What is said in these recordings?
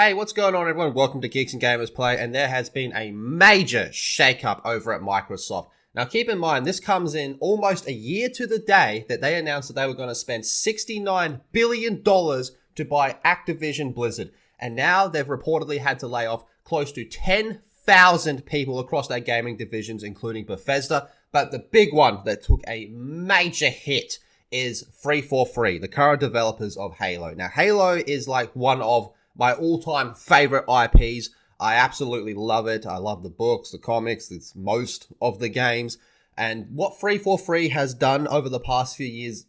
Hey, what's going on, everyone? Welcome to Geeks and Gamers Play, and there has been a major shakeup over at Microsoft. Now, keep in mind, this comes in almost a year to the day that they announced that they were going to spend $69 billion to buy Activision Blizzard, and now they've reportedly had to lay off close to 10,000 people across their gaming divisions, including Bethesda. But the big one that took a major hit is 343, the current developers of Halo. Now, Halo is like one of my all-time favorite IPs. I absolutely love it. I love the books, the comics, it's most of the games. And what 343 has done over the past few years,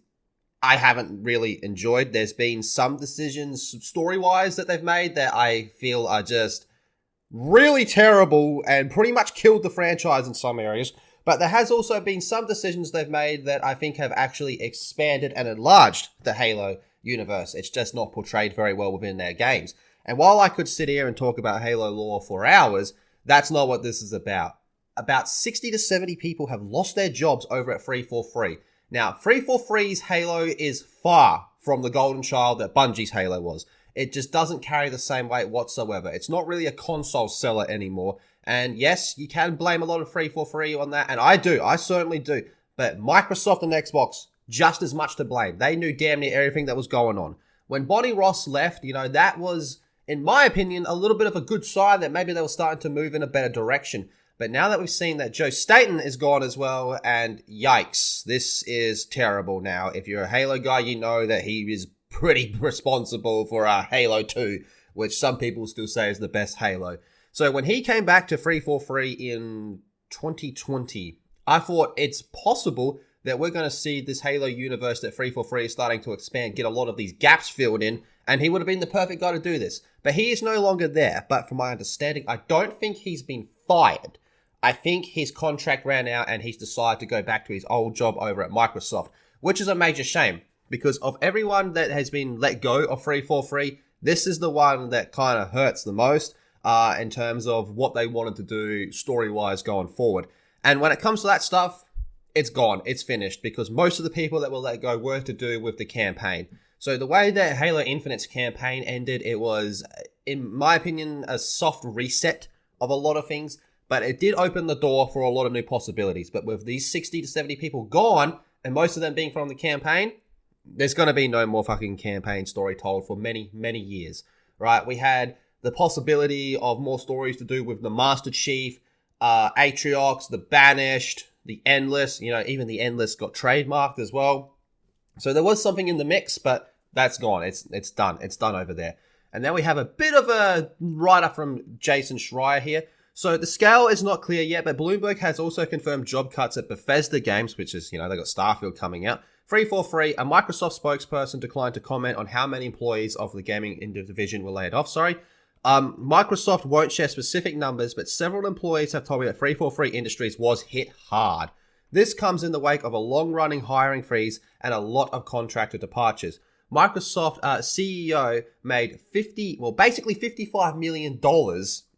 I haven't really enjoyed. There's been some decisions story-wise that they've made that I feel are just really terrible and pretty much killed the franchise in some areas. But there has also been some decisions they've made that I think have actually expanded and enlarged the Halo universe. It's just not portrayed very well within their games. And while I could sit here and talk about Halo lore for hours, that's not what this is about. About 60 to 70 people have lost their jobs over at 343. Now, 343's Halo is far from the golden child that Bungie's Halo was. It just doesn't carry the same weight whatsoever. It's not really a console seller anymore. And yes, you can blame a lot of 343 on that, and I certainly do. But Microsoft and Xbox, just as much to blame. They knew damn near everything that was going on. When Bonnie Ross left, that was, in my opinion, a little bit of a good sign that maybe they were starting to move in a better direction. But now that we've seen that Joe Staten is gone as well, and yikes, this is terrible now. If you're a Halo guy, you know that he is pretty responsible for Halo 2, which some people still say is the best Halo. So when he came back to 343 in 2020, I thought it's possible that we're going to see this Halo universe that 343 is starting to expand, get a lot of these gaps filled in, and he would have been the perfect guy to do this. But he is no longer there. But from my understanding, I don't think he's been fired. I think his contract ran out and he's decided to go back to his old job over at Microsoft, which is a major shame because of everyone that has been let go of 343, this is the one that kind of hurts the most in terms of what they wanted to do story-wise going forward. And when it comes to that stuff, it's gone. It's finished because most of the people that were let go were to do with the campaign. So the way that Halo Infinite's campaign ended, it was, in my opinion, a soft reset of a lot of things, but it did open the door for a lot of new possibilities. But with these 60 to 70 people gone, and most of them being from the campaign, there's going to be no more fucking campaign story told for many, many years, right? We had the possibility of more stories to do with the Master Chief, Atriox, the Banished, the Endless, even the Endless got trademarked as well. So there was something in the mix, but that's gone. It's done. It's done over there. And then we have a bit of a write-up from Jason Schreier here. So the scale is not clear yet, but Bloomberg has also confirmed job cuts at Bethesda Games, which is, they got Starfield coming out. 343, a Microsoft spokesperson declined to comment on how many employees of the gaming division were laid off. Microsoft won't share specific numbers, but several employees have told me that 343 Industries was hit hard. This comes in the wake of a long-running hiring freeze and a lot of contractor departures. Microsoft CEO made basically $55 million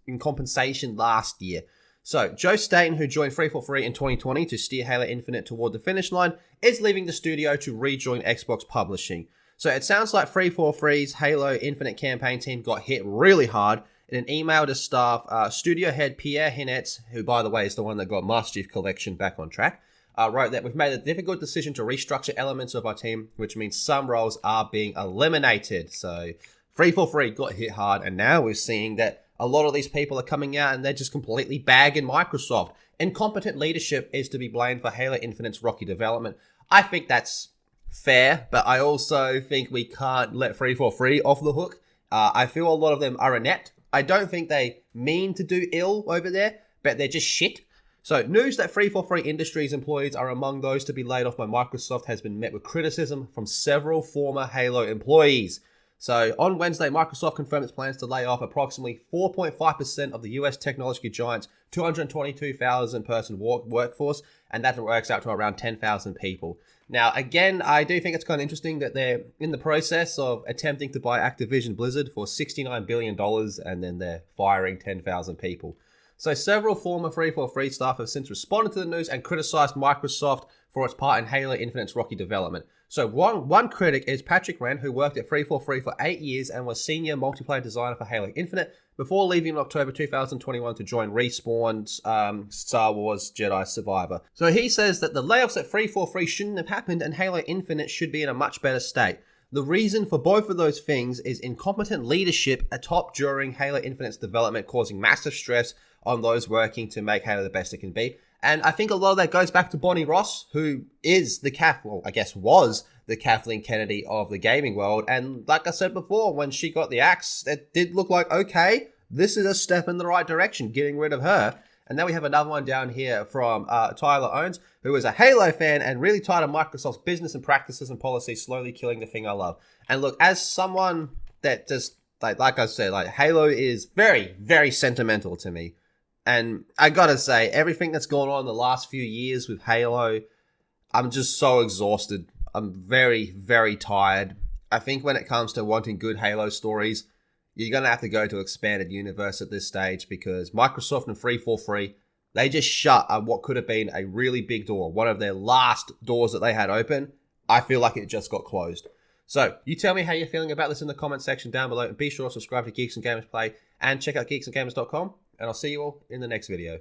in compensation last year. So Joe Staten, who joined 343 in 2020 to steer Halo Infinite toward the finish line, is leaving the studio to rejoin Xbox Publishing. So it sounds like 343's Halo Infinite campaign team got hit really hard. In an email to staff, studio head Pierre Hinetz, who by the way is the one that got Master Chief Collection back on track, wrote that we've made a difficult decision to restructure elements of our team, which means some roles are being eliminated. So 343 got hit hard, and now we're seeing that a lot of these people are coming out and they're just completely bagging Microsoft. Incompetent leadership is to be blamed for Halo Infinite's rocky development. I think that's fair, but I also think we can't let 343 off the hook. I feel a lot of them are inept. I don't think they mean to do ill over there, but they're just shit. So news that 343 Industries employees are among those to be laid off by Microsoft has been met with criticism from several former Halo employees. So on Wednesday, Microsoft confirmed its plans to lay off approximately 4.5% of the US technology giant's 222,000 person workforce, and that works out to around 10,000 people. Now, again, I do think it's kind of interesting that they're in the process of attempting to buy Activision Blizzard for $69 billion, and then they're firing 10,000 people. So several former 343 staff have since responded to the news and criticized Microsoft for its part in Halo Infinite's rocky development. So one critic is Patrick Wren, who worked at 343 for 8 years and was senior multiplayer designer for Halo Infinite before leaving in October 2021 to join Respawn's Star Wars Jedi Survivor. So he says that the layoffs at 343 shouldn't have happened and Halo Infinite should be in a much better state. The reason for both of those things is incompetent leadership atop during Halo Infinite's development, causing massive stress on those working to make Halo the best it can be. And I think a lot of that goes back to Bonnie Ross, who is was the Kathleen Kennedy of the gaming world. And like I said before, when she got the axe, it did look like, okay, this is a step in the right direction, getting rid of her. And then we have another one down here from Tyler Owens, who is a Halo fan and really tired of Microsoft's business and practices and policies slowly killing the thing I love. And look, as someone that just, like I said, Halo is very, very sentimental to me. And I gotta say, everything that's gone on in the last few years with Halo, I'm just so exhausted. I'm very, very tired. I think when it comes to wanting good Halo stories, you're going to have to go to expanded universe at this stage, because Microsoft and 343, they just shut what could have been a really big door. One of their last doors that they had open, I feel like it just got closed. So you tell me how you're feeling about this in the comment section down below. And be sure to subscribe to Geeks and Gamers Play and check out geeksandgamers.com. And I'll see you all in the next video.